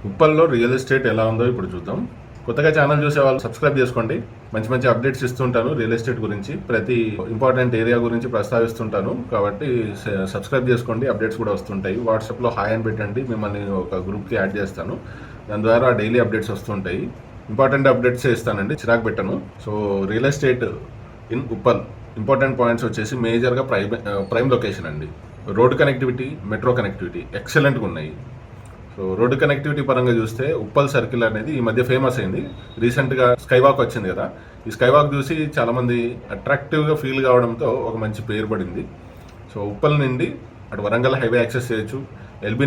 ఉప్పల్లో real estate ఎలా ఉందో ఇప్పుడు చూద్దాం. కొత్తగా ఛానల్ చూసే వాళ్ళు సబ్స్క్రైబ్ చేసుకోండి. మంచి మంచి అప్డేట్స్ ఇస్తుంటాను రియల్ ఎస్టేట్ గురించి, ప్రతి ఇంపార్టెంట్ ఏరియా గురించి ప్రస్తావిస్తుంటాను. కాబట్టి సబ్స్క్రైబ్ చేసుకోండి, అప్డేట్స్ కూడా వస్తుంటాయి. వాట్సాప్లో హాయ్ అని పెట్టండి, మిమ్మల్ని ఒక గ్రూప్కి యాడ్ చేస్తాను. దాని ద్వారా డైలీ అప్డేట్స్ వస్తుంటాయి. ఇంపార్టెంట్ అప్డేట్స్ ఇస్తానండి, చిరాకు పెట్టను. So real estate in Uppal important points వచ్చేసి మేజర్గా ప్రైమ్ లొకేషన్ అండి. రోడ్ కనెక్టివిటీ, మెట్రో కనెక్టివిటీ ఎక్సలెంట్గా ఉన్నాయి. సో రోడ్డు కనెక్టివిటీ పరంగా చూస్తే ఉప్పల్ సర్కిల్ అనేది ఈ మధ్య ఫేమస్ అయింది. రీసెంట్గా స్కై వాక్ వచ్చింది కదా, ఈ స్కై వాక్ చూసి చాలామంది అట్రాక్టివ్గా ఫీల్ కావడంతో ఒక మంచి పేరు పడింది. సో ఉప్పల్ నుండి అటు వరంగల్ హైవే యాక్సెస్ చేయొచ్చు, ఎల్బీ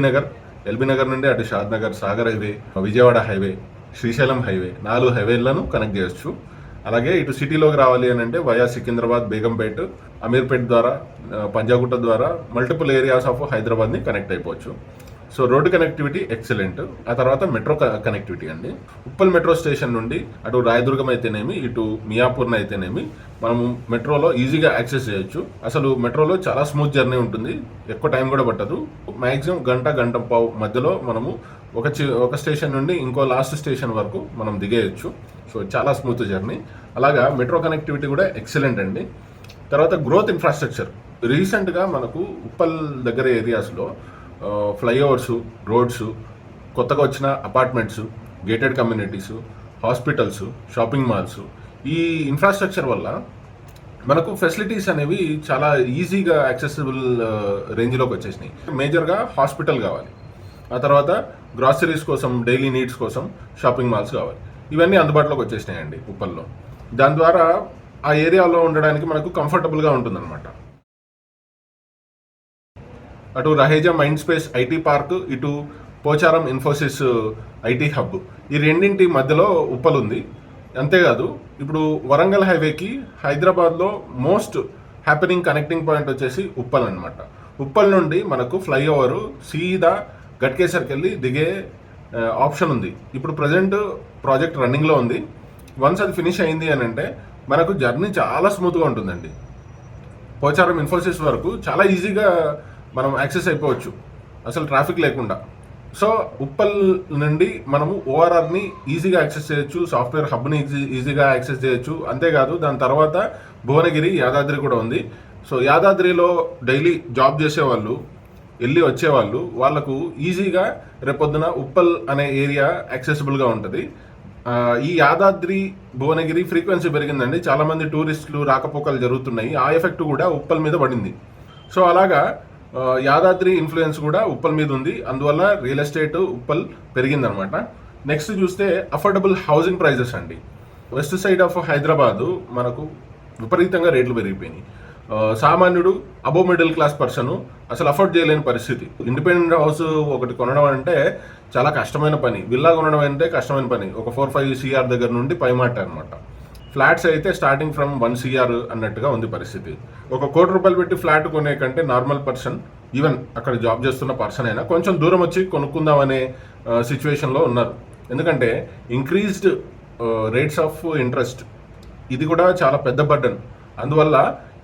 నగర్ నుండి అటు Shad Nagar, Sagar highway, Vijayawada highway, Srisailam highway, 4 హైవేలను కనెక్ట్ చేయొచ్చు. అలాగే ఇటు సిటీలోకి రావాలి అని అంటే వయా సికింద్రాబాద్, బేగంపేట్, అమీర్పేట్ ద్వారా, పంజాగుట్ట ద్వారా మల్టిపుల్ ఏరియాస్ ఆఫ్ హైదరాబాద్ని కనెక్ట్ అయిపోవచ్చు. So road connectivity excellent. ఆ తర్వాత మెట్రో కనెక్టివిటీ అండి. ఉప్పల్ మెట్రో స్టేషన్ నుండి అటు రాయదుర్గం అయితేనేమి, ఇటు మియాపూర్ని అయితేనేమి మనము మెట్రోలో ఈజీగా యాక్సెస్ చేయొచ్చు. అసలు మెట్రోలో చాలా స్మూత్ జర్నీ ఉంటుంది, ఎక్కువ టైం కూడా పట్టదు. మ్యాక్సిమం గంట పావు మధ్యలో మనము ఒక స్టేషన్ నుండి ఇంకో లాస్ట్ స్టేషన్ వరకు మనం దిగేయచ్చు. సో చాలా స్మూత్ జర్నీ. అలాగా మెట్రో కనెక్టివిటీ కూడా ఎక్సలెంట్ అండి. తర్వాత గ్రోత్ ఇన్ఫ్రాస్ట్రక్చర్. రీసెంట్గా మనకు ఉప్పల్ దగ్గర ఏరియాస్లో ఫ్లైఓవర్స్, రోడ్స్, కొత్తగా వచ్చిన apartments, gated communities, hospitals, shopping malls, ఈ ఇన్ఫ్రాస్ట్రక్చర్ వల్ల మనకు ఫెసిలిటీస్ అనేవి చాలా ఈజీగా యాక్సెసిబుల్ రేంజ్లోకి వచ్చేసినాయి. మేజర్గా హాస్పిటల్ కావాలి, ఆ తర్వాత గ్రాసరీస్ కోసం, డైలీ నీడ్స్ కోసం షాపింగ్ మాల్స్ కావాలి. ఇవన్నీ అందుబాటులోకి వచ్చేసినాయండి ఉప్పల్లో. దాని ద్వారా ఆ ఏరియాలో ఉండడానికి మనకు కంఫర్టబుల్గా ఉంటుందన్నమాట. అటు Raheja mind space IT park, ఇటు పోచారం ఇన్ఫోసిస్ ఐటీ హబ్, ఈ రెండింటి మధ్యలో ఉప్పల్ ఉంది. అంతేకాదు ఇప్పుడు వరంగల్ హైవేకి హైదరాబాద్లో మోస్ట్ హ్యాపెనింగ్ కనెక్టింగ్ పాయింట్ వచ్చేసి ఉప్పల్ అనమాట. ఉప్పల్ నుండి మనకు ఫ్లైఓవర్ సీదా గట్కేసర్కి వెళ్ళి దిగే ఆప్షన్ ఉంది. ఇప్పుడు ప్రజెంట్ ప్రాజెక్ట్ రన్నింగ్లో ఉంది. వన్స్ అది ఫినిష్ అయింది అని అంటే మనకు జర్నీ చాలా స్మూత్గా ఉంటుందండి. పోచారం ఇన్ఫోసిస్ వరకు చాలా ఈజీగా మనం యాక్సెస్ అయిపోవచ్చు, అసలు ట్రాఫిక్ లేకుండా. సో ఉప్పల్ నుండి మనము ఓఆర్ఆర్ని ఈజీగా యాక్సెస్ చేయొచ్చు, సాఫ్ట్వేర్ హబ్ని ఈజీగా యాక్సెస్ చేయొచ్చు. అంతేకాదు దాని తర్వాత భువనగిరి, యాదాద్రి కూడా ఉంది. సో యాదాద్రిలో డైలీ జాబ్ చేసేవాళ్ళు, వెళ్ళి వచ్చేవాళ్ళు, వాళ్ళకు ఈజీగా రేపొద్దున ఉప్పల్ అనే ఏరియా యాక్సెసిబుల్గా ఉంటుంది. ఈ యాదాద్రి, భువనగిరి ఫ్రీక్వెన్సీ పెరిగిందండి, చాలామంది టూరిస్టులు రాకపోకలు జరుగుతున్నాయి. ఆ ఎఫెక్ట్ కూడా ఉప్పల్ మీద పడింది. సో అలాగా యాదాద్రి ఇన్ఫ్లుయెన్స్ కూడా ఉప్పల్ మీద ఉంది. అందువల్ల రియల్ ఎస్టేట్ ఉప్పల్ పెరిగిందనమాట. నెక్స్ట్ చూస్తే అఫోర్డబుల్ హౌసింగ్ ప్రైజెస్ అండి. వెస్ట్ సైడ్ ఆఫ్ హైదరాబాదు మనకు విపరీతంగా రేట్లు పెరిగిపోయినాయి. సామాన్యుడు, అబోవ్ మిడిల్ క్లాస్ పర్సన్ అసలు అఫోర్డ్ చేయలేని పరిస్థితి. ఇండిపెండెంట్ హౌస్ ఒకటి కొనడం అంటే చాలా కష్టమైన పని, విల్లా కొనడం అంటే కష్టమైన పని. ఒక 4-5 CR దగ్గర నుండి పైమాట అనమాట. ఫ్లాట్స్ అయితే స్టార్టింగ్ ఫ్రమ్ 1 CR అన్నట్టుగా ఉంది పరిస్థితి. ఒక 1 కోటి రూపాయలు పెట్టి ఫ్లాట్ కొనే కంటే నార్మల్ పర్సన్, ఈవెన్ అక్కడ జాబ్ చేస్తున్న పర్సన్ అయినా కొంచెం దూరం వచ్చి కొనుక్కుందాం అనే సిచ్యువేషన్లో ఉన్నారు. ఎందుకంటే ఇంక్రీజ్డ్ రేట్స్ ఆఫ్ ఇంట్రెస్ట్, ఇది కూడా చాలా పెద్ద బర్డన్. అందువల్ల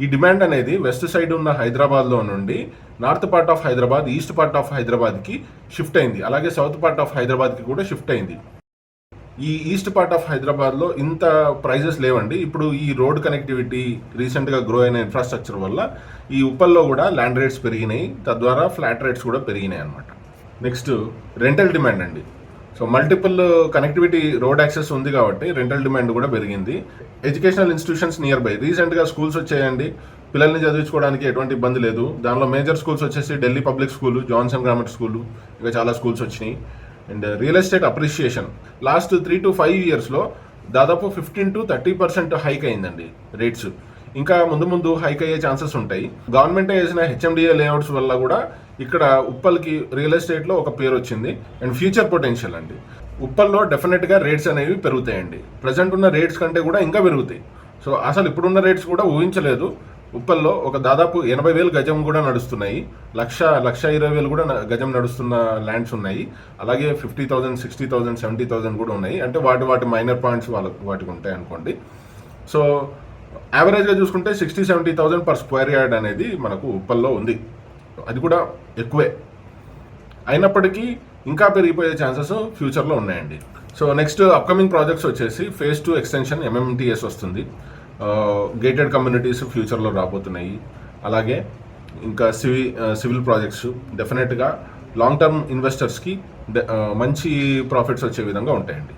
ఈ డిమాండ్ అనేది వెస్ట్ సైడ్ ఉన్న హైదరాబాద్లో నుండి north part of Hyderabad, east part of హైదరాబాద్కి షిఫ్ట్ అయింది. అలాగే సౌత్ పార్ట్ ఆఫ్ హైదరాబాద్కి కూడా షిఫ్ట్ అయింది. ఈ ఈస్ట్ పార్ట్ ఆఫ్ హైదరాబాద్లో ఇంత ప్రైజెస్ లేవండి. ఇప్పుడు ఈ రోడ్ కనెక్టివిటీ, రీసెంట్గా గ్రో అయిన ఇన్ఫ్రాస్ట్రక్చర్ వల్ల ఈ ఉప్పల్లో కూడా ల్యాండ్ రేట్స్ పెరిగినాయి, తద్వారా ఫ్లాట్ రేట్స్ కూడా పెరిగినాయి అనమాట. నెక్స్ట్ రెంటల్ డిమాండ్ అండి. So multiple connectivity, road access ఉంది కాబట్టి రెంటల్ డిమాండ్ కూడా పెరిగింది. ఎడ్యుకేషనల్ ఇన్స్టిట్యూషన్స్ నియర్ బై, రీసెంట్గా స్కూల్స్ వచ్చాయండి. పిల్లల్ని చదివించుకోవడానికి ఎటువంటి ఇబ్బంది లేదు. దానిలో మేజర్ స్కూల్స్ వచ్చేసి Delhi public school, Johnson grammar school, ఇంకా చాలా స్కూల్స్ వచ్చినాయి. And real estate appreciation last 3 to 5 ఇయర్స్లో దాదాపు 15 to 30% హైక్ అయిందండి రేట్స్. ఇంకా ముందు హైక్ అయ్యే ఛాన్సెస్ ఉంటాయి. గవర్నమెంట్ వేసిన HMDA లేఅవుట్స్ వల్ల కూడా ఇక్కడ ఉప్పల్కి రియల్ ఎస్టేట్లో ఒక పేరు వచ్చింది. అండ్ ఫ్యూచర్ పొటెన్షియల్ అండి. ఉప్పల్లో డెఫినెట్గా రేట్స్ అనేవి పెరుగుతాయండి. ప్రజెంట్ ఉన్న రేట్స్ కంటే కూడా ఇంకా పెరుగుతాయి. సో అసలు ఇప్పుడున్న రేట్స్ కూడా ఊహించలేదు. ఉప్పల్లో ఒక దాదాపు 80,000 గజం కూడా నడుస్తున్నాయి, 1,20,000 కూడా గజం నడుస్తున్న ల్యాండ్స్ ఉన్నాయి. అలాగే 50,000, 60,000, 70,000 కూడా ఉన్నాయి. అంటే వాటి మైనర్ పాయింట్స్ వాటికి ఉంటాయి అనుకోండి. సో యావరేజ్గా చూసుకుంటే 60-70,000 పర్ స్క్వేర్ యార్డ్ అనేది మనకు ఉప్పల్లో ఉంది. అది కూడా ఎక్కువే. అయినప్పటికీ ఇంకా పెరిగిపోయే ఛాన్సెస్ ఫ్యూచర్లో ఉన్నాయండి. సో నెక్స్ట్ అప్కమింగ్ ప్రాజెక్ట్స్ వచ్చేసి phase 2 ఎక్స్టెన్షన్ MMTS వస్తుంది. గేటెడ్ కమ్యూనిటీస్ ఫ్యూచర్లో రాబోతున్నాయి. అలాగే ఇంకా సివిల్ ప్రాజెక్ట్స్ డెఫినెట్గా లాంగ్ టర్మ్ ఇన్వెస్టర్స్కి మంచి ప్రాఫిట్స్ వచ్చే విధంగా ఉంటాయండి.